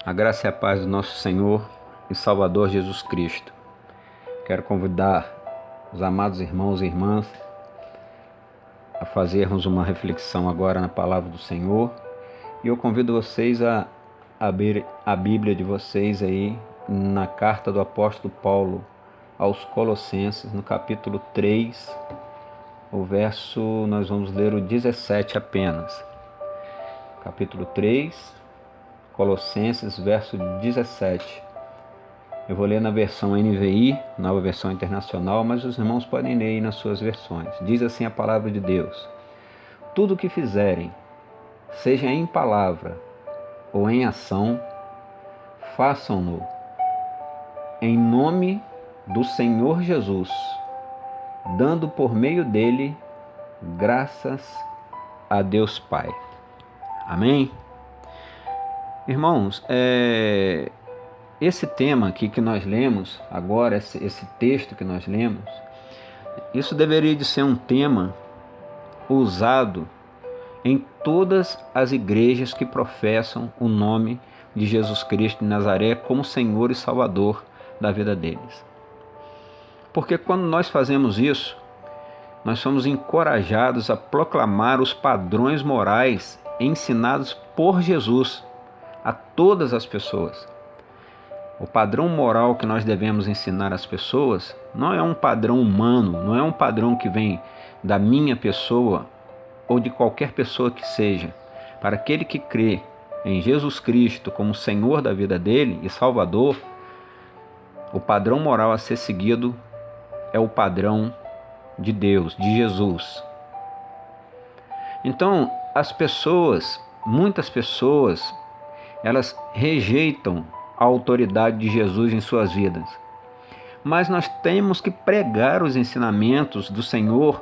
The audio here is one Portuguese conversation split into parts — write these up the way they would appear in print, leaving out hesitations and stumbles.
A graça e a paz do nosso Senhor e Salvador Jesus Cristo. Quero convidar os amados irmãos e irmãs a fazermos uma reflexão agora na palavra do Senhor. E eu convido vocês a abrir a Bíblia de vocês aí na carta do apóstolo Paulo aos Colossenses, no capítulo 3, nós vamos ler o 17 apenas. Capítulo 3, Colossenses, verso 17. Eu vou ler na versão NVI, nova versão internacional, mas os irmãos podem ler aí nas suas versões. Diz assim a palavra de Deus: tudo o que fizerem, seja em palavra ou em ação, façam-no em nome do Senhor Jesus, dando por meio dele graças a Deus Pai. Amém? Irmãos, esse tema aqui que nós lemos agora, esse texto que nós lemos, isso deveria de ser um tema usado em todas as igrejas que professam o nome de Jesus Cristo de Nazaré como Senhor e Salvador da vida deles. Porque quando nós fazemos isso, nós somos encorajados a proclamar os padrões morais ensinados por Jesus a todas as pessoas. O padrão moral que nós devemos ensinar às pessoas não é um padrão humano, não é um padrão que vem da minha pessoa ou de qualquer pessoa que seja. Para aquele que crê em Jesus Cristo como Senhor da vida dele e Salvador, o padrão moral a ser seguido é o padrão de Deus, de Jesus. Então, muitas pessoas, elas rejeitam a autoridade de Jesus em suas vidas. Mas nós temos que pregar os ensinamentos do Senhor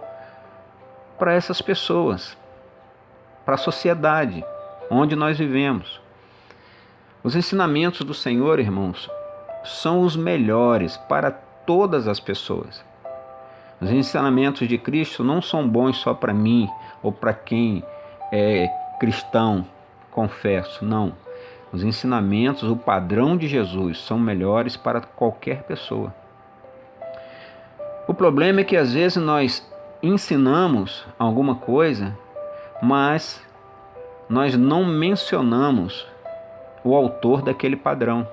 para essas pessoas, para a sociedade onde nós vivemos. Os ensinamentos do Senhor, irmãos, são os melhores para todas as pessoas. Os ensinamentos de Cristo não são bons só para mim ou para quem é cristão, confesso, não. Os ensinamentos, o padrão de Jesus são melhores para qualquer pessoa. O problema é que às vezes nós ensinamos alguma coisa, mas nós não mencionamos o autor daquele padrão.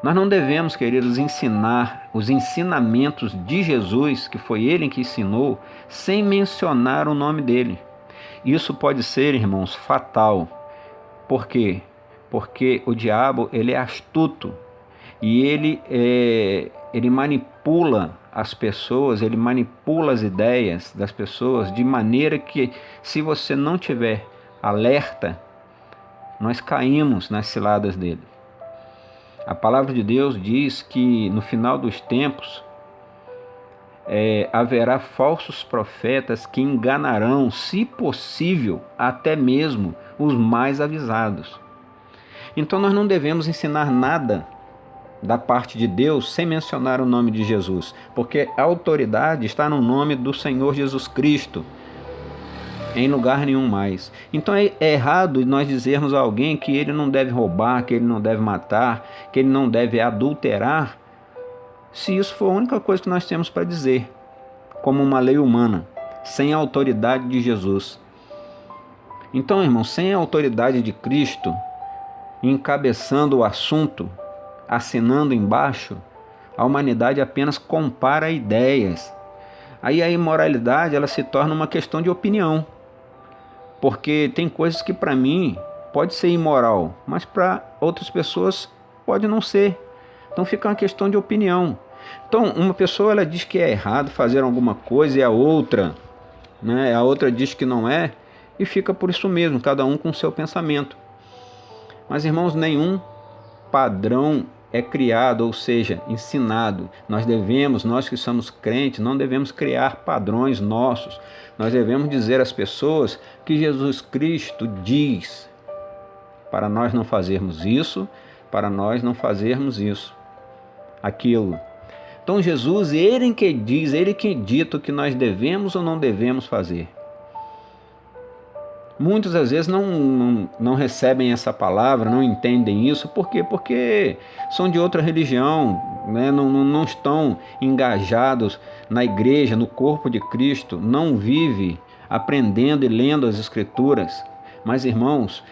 Nós não devemos, queridos, ensinar os ensinamentos de Jesus, que foi ele que ensinou, sem mencionar o nome dele. Isso pode ser, irmãos, fatal. Por quê? Porque o diabo, ele é astuto e ele manipula as pessoas, ele manipula as ideias das pessoas de maneira que, se você não tiver alerta, nós caímos nas ciladas dele. A palavra de Deus diz que no final dos tempos haverá falsos profetas que enganarão, se possível, até mesmo os mais avisados. Então nós não devemos ensinar nada da parte de Deus sem mencionar o nome de Jesus, porque a autoridade está no nome do Senhor Jesus Cristo, em lugar nenhum mais. Então é errado nós dizermos a alguém que ele não deve roubar, que ele não deve matar, que ele não deve adulterar, se isso for a única coisa que nós temos para dizer, como uma lei humana, sem a autoridade de Jesus. Então, irmão, sem a autoridade de Cristo, encabeçando o assunto, assinando embaixo, a humanidade apenas compara ideias. Aí a imoralidade, ela se torna uma questão de opinião. Porque tem coisas que para mim pode ser imoral, mas para outras pessoas pode não ser. Então fica uma questão de opinião. Então uma pessoa, ela diz que é errado fazer alguma coisa e a outra diz que não é, e fica por isso mesmo, cada um com o seu pensamento. Mas, irmãos, nenhum padrão é criado, ou seja, ensinado. Nós que somos crentes, não devemos criar padrões nossos. Nós devemos dizer às pessoas que Jesus Cristo diz para nós não fazermos isso, para nós não fazermos isso, aquilo. Então Jesus, ele que diz, ele que dita o que nós devemos ou não devemos fazer. Muitos às vezes não recebem essa palavra, não entendem isso. Por quê? Porque são de outra religião, né? Não estão engajados na igreja, no corpo de Cristo, não vive aprendendo e lendo as Escrituras. Mas, irmãos,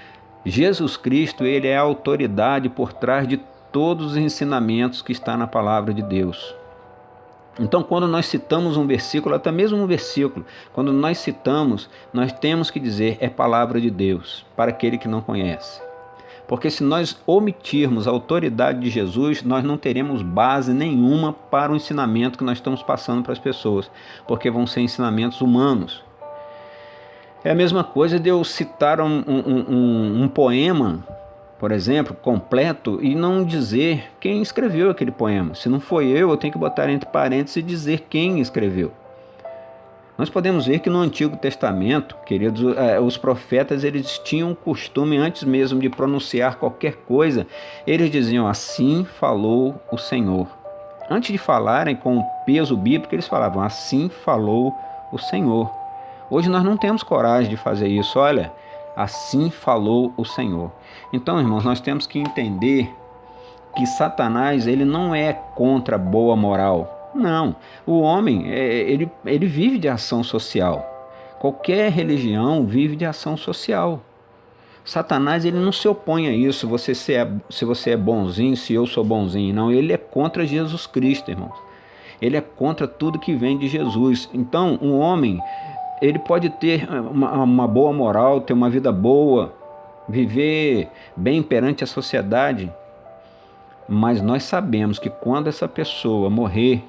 Jesus Cristo, ele é a autoridade por trás de todos os ensinamentos que está na palavra de Deus. Então, quando nós citamos um versículo, até mesmo um versículo, quando nós citamos, nós temos que dizer é palavra de Deus, para aquele que não conhece. Porque se nós omitirmos a autoridade de Jesus, nós não teremos base nenhuma para o ensinamento que nós estamos passando para as pessoas, porque vão ser ensinamentos humanos. É a mesma coisa de eu citar um poema, por exemplo, completo, e não dizer quem escreveu aquele poema. Se não foi eu tenho que botar entre parênteses e dizer quem escreveu. Nós podemos ver que no Antigo Testamento, queridos, os profetas eles tinham o costume, antes mesmo de pronunciar qualquer coisa, eles diziam, assim falou o Senhor. Antes de falarem com o peso bíblico, eles falavam, assim falou o Senhor. Hoje nós não temos coragem de fazer isso. Olha, assim falou o Senhor. Então, irmãos, nós temos que entender que Satanás ele não é contra a boa moral. Não, o homem ele vive de ação social. Qualquer religião vive de ação social. Satanás ele não se opõe a isso, se você é bonzinho, se eu sou bonzinho. Não, ele é contra Jesus Cristo, irmãos. Ele é contra tudo que vem de Jesus. Então, um homem ele pode ter uma boa moral, ter uma vida boa, viver bem perante a sociedade, mas nós sabemos que quando essa pessoa morrer,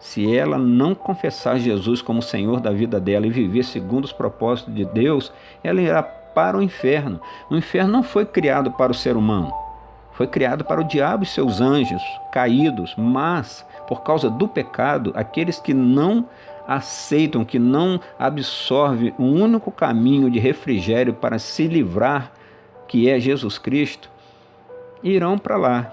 se ela não confessar Jesus como Senhor da vida dela e viver segundo os propósitos de Deus, ela irá para o inferno. O inferno não foi criado para o ser humano, foi criado para o diabo e seus anjos caídos, mas por causa do pecado, aqueles que não aceitam, que não absorvem o único caminho de refrigério para se livrar, que é Jesus Cristo, irão para lá.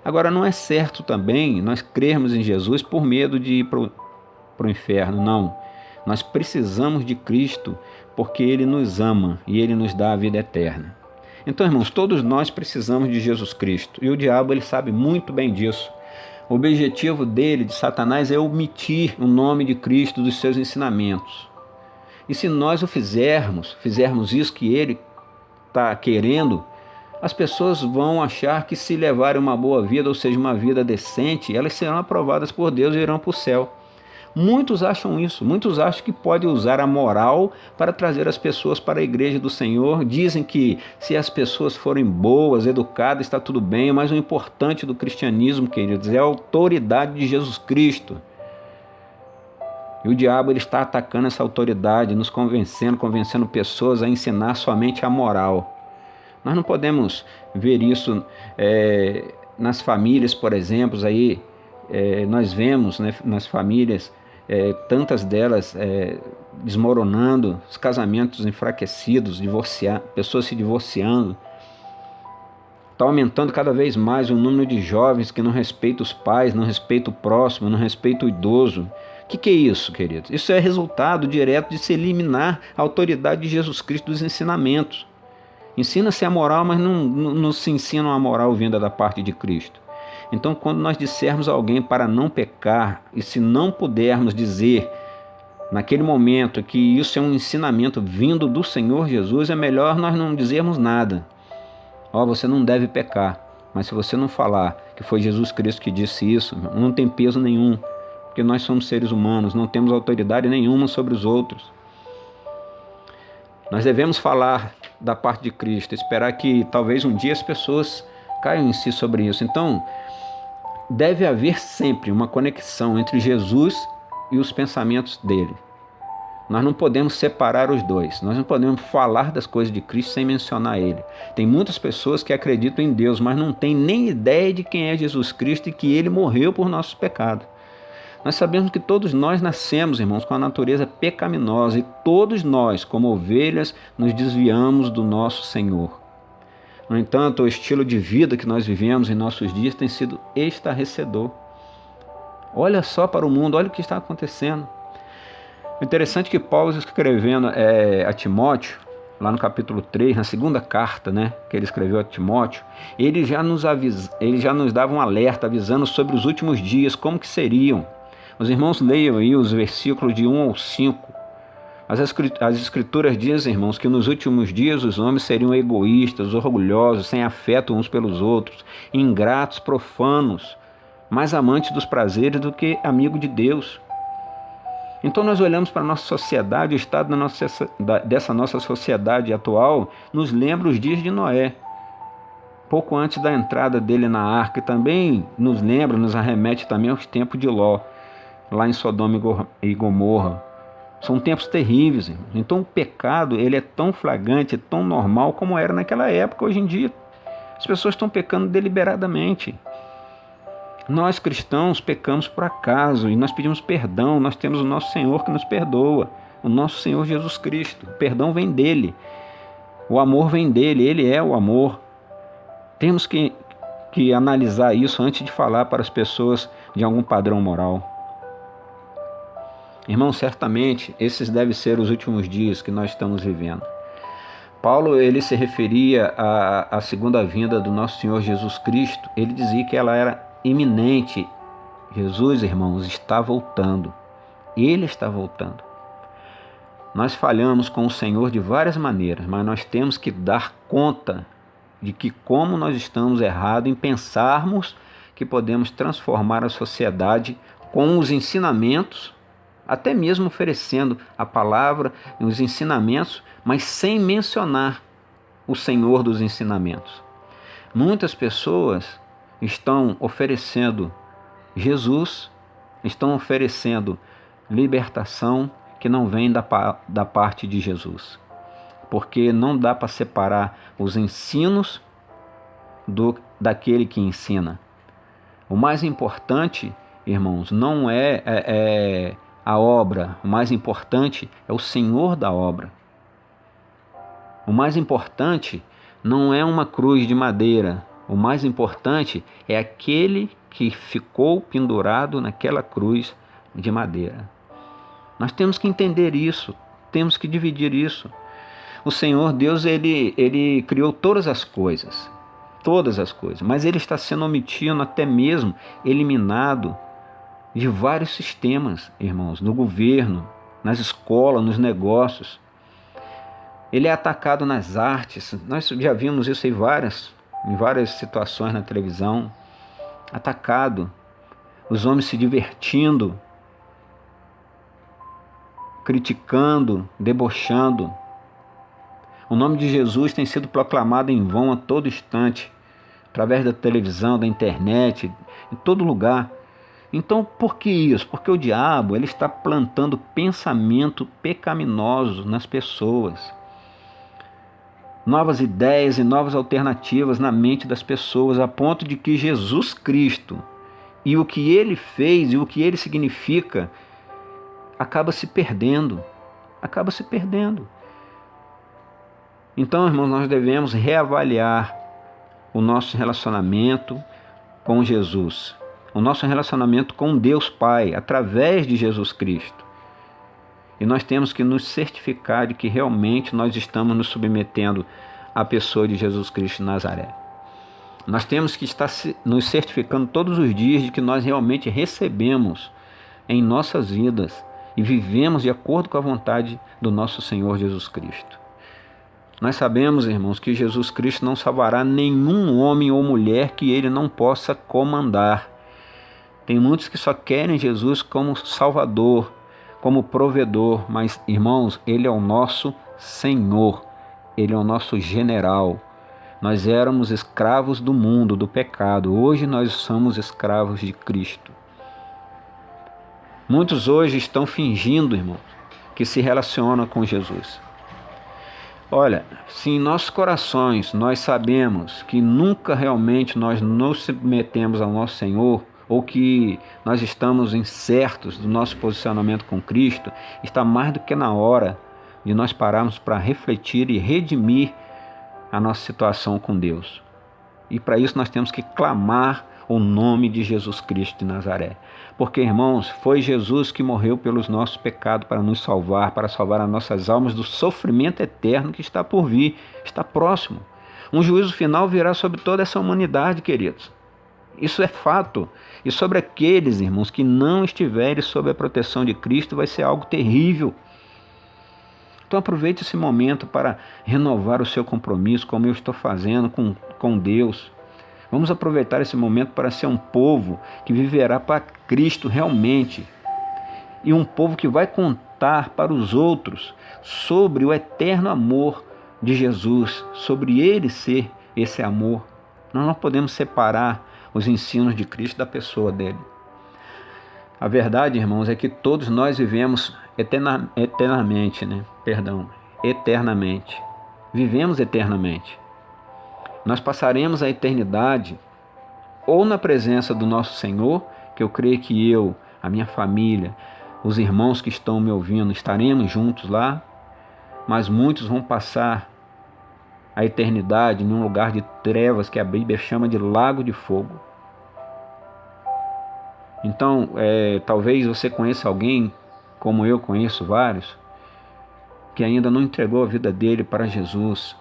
Agora, não é certo também nós crermos em Jesus por medo de ir para o inferno, não. Nós precisamos de Cristo porque Ele nos ama e Ele nos dá a vida eterna. Então, irmãos, todos nós precisamos de Jesus Cristo e o diabo ele sabe muito bem disso. O objetivo dele, de Satanás, é omitir o nome de Cristo dos seus ensinamentos. E se nós o fizermos isso que ele está querendo, as pessoas vão achar que se levarem uma boa vida, ou seja, uma vida decente, elas serão aprovadas por Deus e irão para o céu. Muitos acham isso, muitos acham que pode usar a moral para trazer as pessoas para a igreja do Senhor. Dizem que se as pessoas forem boas, educadas, está tudo bem, mas o importante do cristianismo, queridos, é a autoridade de Jesus Cristo. E o diabo ele está atacando essa autoridade, nos convencendo pessoas a ensinar somente a moral. Nós não podemos ver isso nas famílias, por exemplo, nós vemos, né, nas famílias, tantas delas desmoronando, os casamentos enfraquecidos, pessoas se divorciando. Está aumentando cada vez mais o número de jovens que não respeitam os pais, não respeitam o próximo, não respeitam o idoso. O que é isso, queridos? Isso é resultado direto de se eliminar a autoridade de Jesus Cristo dos ensinamentos. Ensina-se a moral, mas não se ensina a moral vinda da parte de Cristo. Então, quando nós dissermos a alguém para não pecar, e se não pudermos dizer naquele momento que isso é um ensinamento vindo do Senhor Jesus, é melhor nós não dizermos nada. Você não deve pecar. Mas se você não falar que foi Jesus Cristo que disse isso, não tem peso nenhum, porque nós somos seres humanos, não temos autoridade nenhuma sobre os outros. Nós devemos falar da parte de Cristo, esperar que talvez um dia as pessoas caiam em si sobre isso. Então, deve haver sempre uma conexão entre Jesus e os pensamentos dele. Nós não podemos separar os dois. Nós não podemos falar das coisas de Cristo sem mencionar ele. Tem muitas pessoas que acreditam em Deus, mas não têm nem ideia de quem é Jesus Cristo e que ele morreu por nossos pecados. Nós sabemos que todos nós nascemos, irmãos, com a natureza pecaminosa e todos nós, como ovelhas, nos desviamos do nosso Senhor. No entanto, o estilo de vida que nós vivemos em nossos dias tem sido estarrecedor. Olha só para o mundo, olha o que está acontecendo. O interessante é que Paulo, escrevendo a Timóteo, lá no capítulo 3, na segunda carta, que ele escreveu a Timóteo, ele já nos dava um alerta avisando sobre os últimos dias, como que seriam. Os irmãos leiam aí os versículos de 1 ao 5. As escrituras dizem, irmãos, que nos últimos dias os homens seriam egoístas, orgulhosos, sem afeto uns pelos outros, ingratos, profanos, mais amantes dos prazeres do que amigo de Deus. Então nós olhamos para a nossa sociedade, o estado dessa nossa sociedade atual nos lembra os dias de Noé, pouco antes da entrada dele na arca, e também nos arremete também aos tempos de Ló, lá em Sodoma e Gomorra. São tempos terríveis, irmãos. Então o pecado ele é tão flagrante, tão normal como era naquela época. Hoje em dia as pessoas estão pecando deliberadamente. Nós cristãos pecamos por acaso e nós pedimos perdão. Nós temos o nosso Senhor que nos perdoa, o nosso Senhor Jesus Cristo. O perdão vem dele, o amor vem dele, ele é o amor. Temos que analisar isso antes de falar para as pessoas de algum padrão moral. Irmão, certamente esses devem ser os últimos dias que nós estamos vivendo. Paulo ele se referia à segunda vinda do nosso Senhor Jesus Cristo. Ele dizia que ela era iminente. Jesus, irmãos, está voltando. Ele está voltando. Nós falhamos com o Senhor de várias maneiras, mas nós temos que dar conta de que como nós estamos errados em pensarmos que podemos transformar a sociedade com os ensinamentos, até mesmo oferecendo a palavra e os ensinamentos, mas sem mencionar o Senhor dos ensinamentos. Muitas pessoas estão oferecendo Jesus, estão oferecendo libertação que não vem da parte de Jesus. Porque não dá para separar os ensinos daquele que ensina. O mais importante, irmãos, não é a obra, o mais importante é o Senhor da obra. O mais importante não é uma cruz de madeira, o mais importante é aquele que ficou pendurado naquela cruz de madeira. Nós temos que entender isso, temos que dividir isso. O Senhor Deus, ele criou todas as coisas, mas ele está sendo omitido, até mesmo eliminado de vários sistemas, irmãos, no governo, nas escolas, nos negócios. Ele é atacado nas artes. Nós já vimos isso em várias situações na televisão. Atacado. Os homens se divertindo, criticando, debochando. O nome de Jesus tem sido proclamado em vão a todo instante, através da televisão, da internet, em todo lugar. Então, por que isso? Porque o diabo ele está plantando pensamento pecaminoso nas pessoas. Novas ideias e novas alternativas na mente das pessoas, a ponto de que Jesus Cristo e o que ele fez e o que ele significa acaba se perdendo. Então, irmãos, nós devemos reavaliar o nosso relacionamento com Jesus. O nosso relacionamento com Deus Pai, através de Jesus Cristo. E nós temos que nos certificar de que realmente nós estamos nos submetendo à pessoa de Jesus Cristo de Nazaré. Nós temos que estar nos certificando todos os dias de que nós realmente recebemos em nossas vidas e vivemos de acordo com a vontade do nosso Senhor Jesus Cristo. Nós sabemos, irmãos, que Jesus Cristo não salvará nenhum homem ou mulher que ele não possa comandar. Tem muitos que só querem Jesus como Salvador, como provedor, mas, irmãos, ele é o nosso Senhor, ele é o nosso general. Nós éramos escravos do mundo, do pecado, hoje nós somos escravos de Cristo. Muitos hoje estão fingindo, irmãos, que se relacionam com Jesus. Olha, se em nossos corações nós sabemos que nunca realmente nós nos submetemos ao nosso Senhor, ou que nós estamos incertos do nosso posicionamento com Cristo, está mais do que na hora de nós pararmos para refletir e redimir a nossa situação com Deus. E para isso nós temos que clamar o nome de Jesus Cristo de Nazaré. Porque, irmãos, foi Jesus que morreu pelos nossos pecados para nos salvar, para salvar as nossas almas do sofrimento eterno que está por vir, está próximo. Um juízo final virá sobre toda essa humanidade, queridos. Isso é fato. E sobre aqueles, irmãos, que não estiverem sob a proteção de Cristo, vai ser algo terrível. Então aproveite esse momento para renovar o seu compromisso, como eu estou fazendo com Deus. Vamos aproveitar esse momento para ser um povo que viverá para Cristo realmente. E um povo que vai contar para os outros sobre o eterno amor de Jesus, sobre Ele ser esse amor. Nós não podemos separar os ensinos de Cristo da pessoa dele. A verdade, irmãos, é que todos nós vivemos eternamente. Vivemos eternamente. Nós passaremos a eternidade ou na presença do nosso Senhor, que eu creio que eu, a minha família, os irmãos que estão me ouvindo, estaremos juntos lá, mas muitos vão passar a eternidade num lugar de trevas que a Bíblia chama de lago de fogo. Então, talvez você conheça alguém, como eu conheço vários, que ainda não entregou a vida dele para Jesus.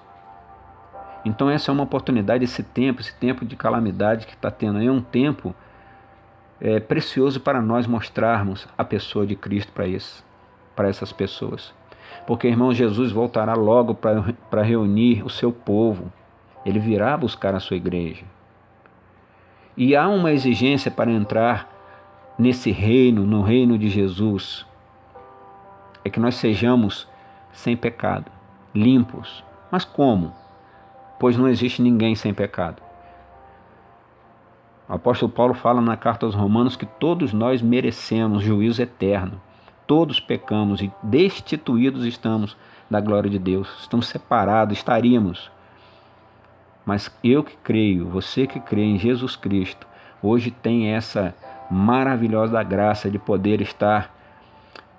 Então essa é uma oportunidade, esse tempo de calamidade que está tendo aí, é um tempo precioso para nós mostrarmos a pessoa de Cristo para essas pessoas. Porque, irmão, Jesus voltará logo para reunir o seu povo. Ele virá buscar a sua igreja. E há uma exigência para entrar nesse reino, no reino de Jesus. É que nós sejamos sem pecado, limpos. Mas como? Pois não existe ninguém sem pecado. O apóstolo Paulo fala na carta aos Romanos que todos nós merecemos juízo eterno. Todos pecamos e destituídos estamos da glória de Deus. Estamos separados, estaríamos. Mas eu que creio, você que crê em Jesus Cristo, hoje tem essa maravilhosa graça de poder estar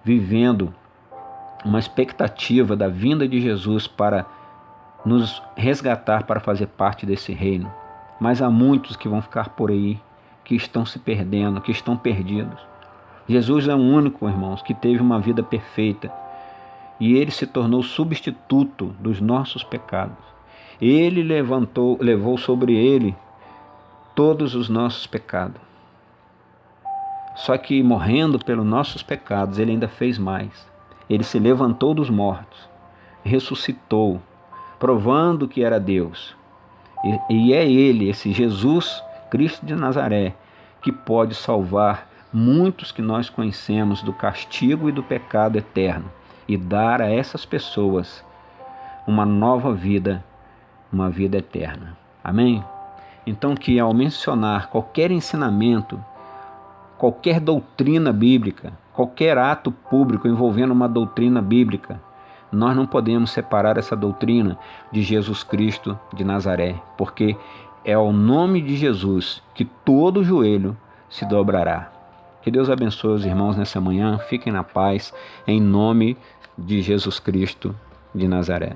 vivendo uma expectativa da vinda de Jesus para nos resgatar, para fazer parte desse reino. Mas há muitos que vão ficar por aí, que estão se perdendo, que estão perdidos. Jesus é o único, irmãos, que teve uma vida perfeita. E Ele se tornou substituto dos nossos pecados. Ele levou sobre Ele todos os nossos pecados. Só que morrendo pelos nossos pecados, Ele ainda fez mais. Ele se levantou dos mortos, ressuscitou, provando que era Deus. E é Ele, esse Jesus Cristo de Nazaré, que pode salvar muitos que nós conhecemos do castigo e do pecado eterno e dar a essas pessoas uma nova vida, uma vida eterna. Amém? Então, que ao mencionar qualquer ensinamento, qualquer doutrina bíblica, qualquer ato público envolvendo uma doutrina bíblica, nós não podemos separar essa doutrina de Jesus Cristo de Nazaré, porque é ao nome de Jesus que todo joelho se dobrará. Que Deus abençoe os irmãos nessa manhã, fiquem na paz, em nome de Jesus Cristo de Nazaré.